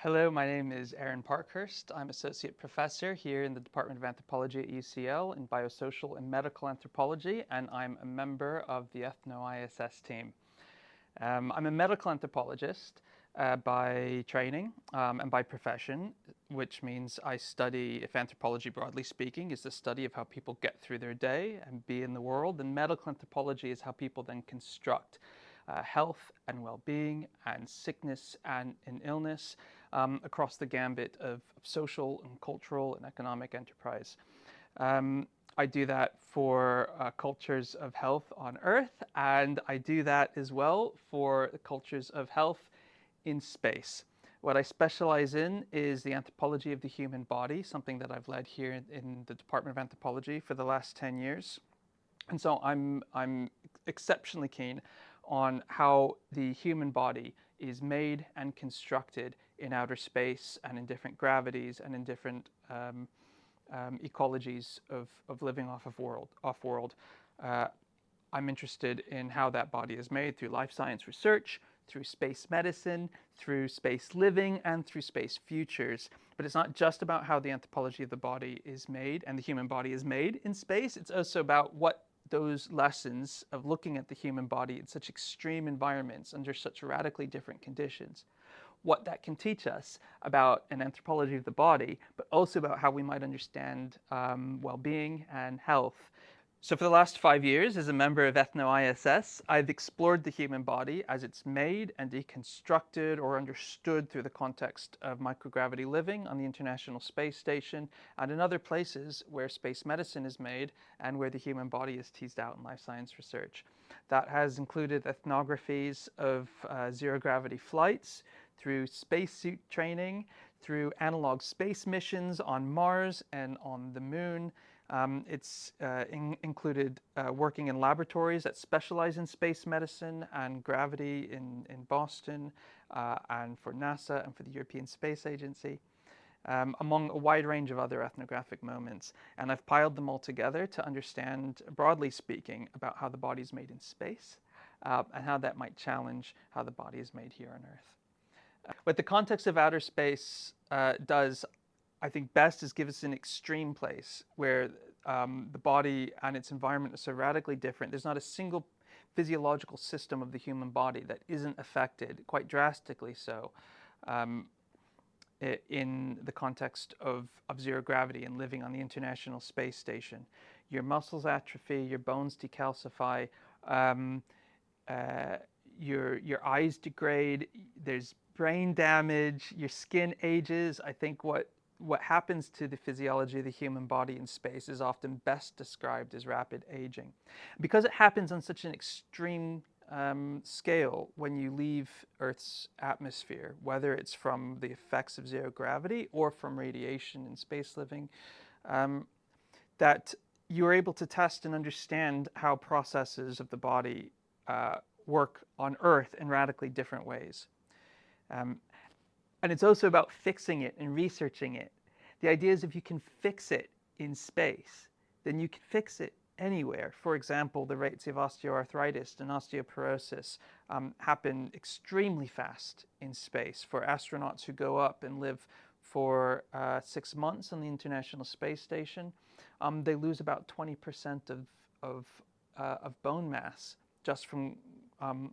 Hello, my name is Aaron Parkhurst. I'm Associate Professor here in the Department of Anthropology at UCL in Biosocial and Medical Anthropology, and I'm a member of the Ethno ISS team. I'm a medical anthropologist by training and by profession, which means I study, if anthropology broadly speaking is the study of how people get through their day and be in the world, then medical anthropology is how people then construct health and well-being and sickness and illness across the gambit of social and cultural and economic enterprise. I do that for cultures of health on Earth, and I do that as well for cultures of health in space. What I specialize in is the anthropology of the human body, something that I've led here in the Department of Anthropology for the last 10 years. And so I'm exceptionally keen on how the human body is made and constructed in outer space and in different gravities and in different ecologies of living off-world. I'm interested in how that body is made through life science research, through space medicine, through space living, and through space futures. But it's not just about how the anthropology of the body is made and the human body is made in space. It's also about what those lessons of looking at the human body in such extreme environments under such radically different conditions, what that can teach us about an anthropology of the body, but also about how we might understand well-being and health. So for the last 5 years, as a member of Ethno ISS, I've explored the human body as it's made and deconstructed or understood through the context of microgravity living on the International Space Station and in other places where space medicine is made and where the human body is teased out in life science research. That has included ethnographies of zero-gravity flights, through spacesuit training, through analog space missions on Mars and on the Moon. It's included working in laboratories that specialize in space medicine and gravity in Boston and for NASA and for the European Space Agency, among a wide range of other ethnographic moments. And I've piled them all together to understand, broadly speaking, about how the body is made in space and how that might challenge how the body is made here on Earth. What the context of outer space does, I think, best is give us an extreme place where the body and its environment are so radically different. There's not a single physiological system of the human body that isn't affected, quite drastically so, in the context of zero gravity and living on the International Space Station. Your muscles atrophy, your bones decalcify, your eyes degrade, there's brain damage, your skin ages. I think what happens to the physiology of the human body in space is often best described as rapid aging. Because it happens on such an extreme scale when you leave Earth's atmosphere, whether it's from the effects of zero gravity or from radiation in space living, that you're able to test and understand how processes of the body work on Earth in radically different ways. And it's also about fixing it and researching it. The idea is if you can fix it in space, then you can fix it anywhere. For example, the rates of osteoarthritis and osteoporosis happen extremely fast in space. For astronauts who go up and live for 6 months on the International Space Station, they lose about 20% of bone mass just from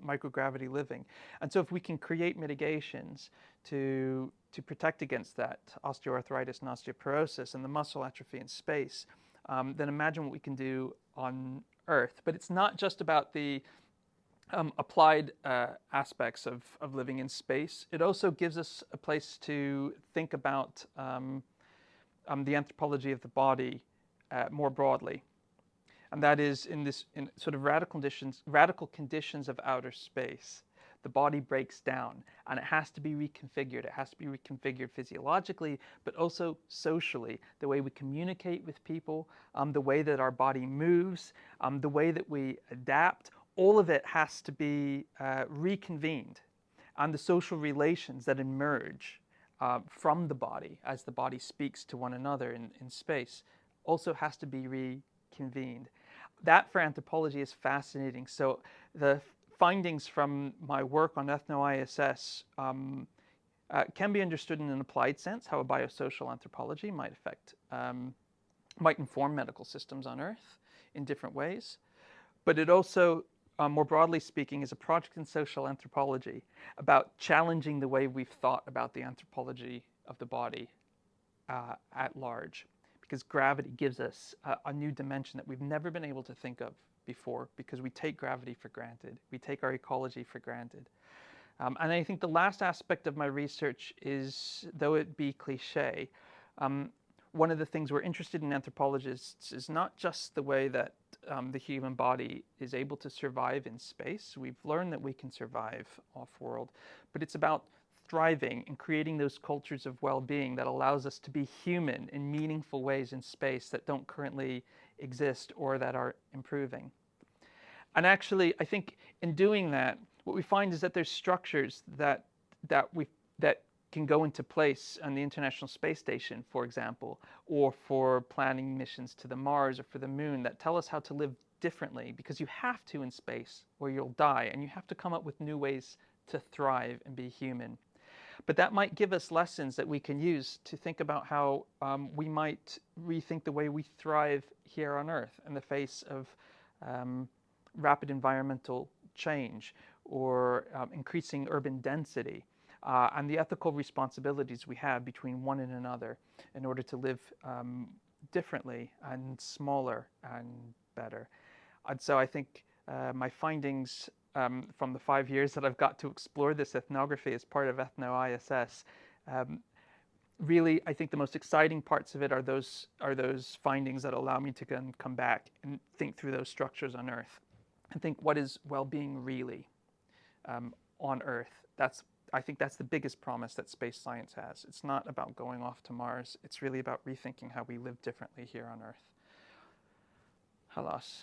microgravity living. And so if we can create mitigations to protect against that osteoarthritis and osteoporosis and the muscle atrophy in space, then imagine what we can do on Earth. But it's not just about the applied aspects of living in space. It also gives us a place to think about the anthropology of the body more broadly. And that is in sort of radical conditions of outer space, the body breaks down and it has to be reconfigured. It has to be reconfigured physiologically, but also socially. The way we communicate with people, the way that our body moves, the way that we adapt, all of it has to be reconvened. And the social relations that emerge from the body as the body speaks to one another in space also has to be reconvened. That for anthropology is fascinating. So the findings from my work on Ethno ISS can be understood in an applied sense, how a biosocial anthropology might inform medical systems on Earth in different ways. But it also, more broadly speaking, is a project in social anthropology about challenging the way we've thought about the anthropology of the body at large. Because gravity gives us a new dimension that we've never been able to think of before, because we take gravity for granted. We take our ecology for granted. And I think the last aspect of my research is, though it be cliche, one of the things we're interested in anthropologists is not just the way that the human body is able to survive in space. We've learned that we can survive off-world, but it's about thriving and creating those cultures of well-being that allows us to be human in meaningful ways in space that don't currently exist or that are improving. And actually, I think in doing that, what we find is that there's structures that can go into place on the International Space Station, for example, or for planning missions to the Mars or for the Moon, that tell us how to live differently, because you have to in space or you'll die, and you have to come up with new ways to thrive and be human. But that might give us lessons that we can use to think about how we might rethink the way we thrive here on Earth in the face of rapid environmental change or increasing urban density, and the ethical responsibilities we have between one and another in order to live differently and smaller and better. And so I think my findings from the 5 years that I've got to explore this ethnography as part of Ethno ISS, really, I think the most exciting parts of it are those findings that allow me to come back and think through those structures on Earth and think, what is well-being really on Earth? I think that's the biggest promise that space science has. It's not about going off to Mars. It's really about rethinking how we live differently here on Earth. Halas.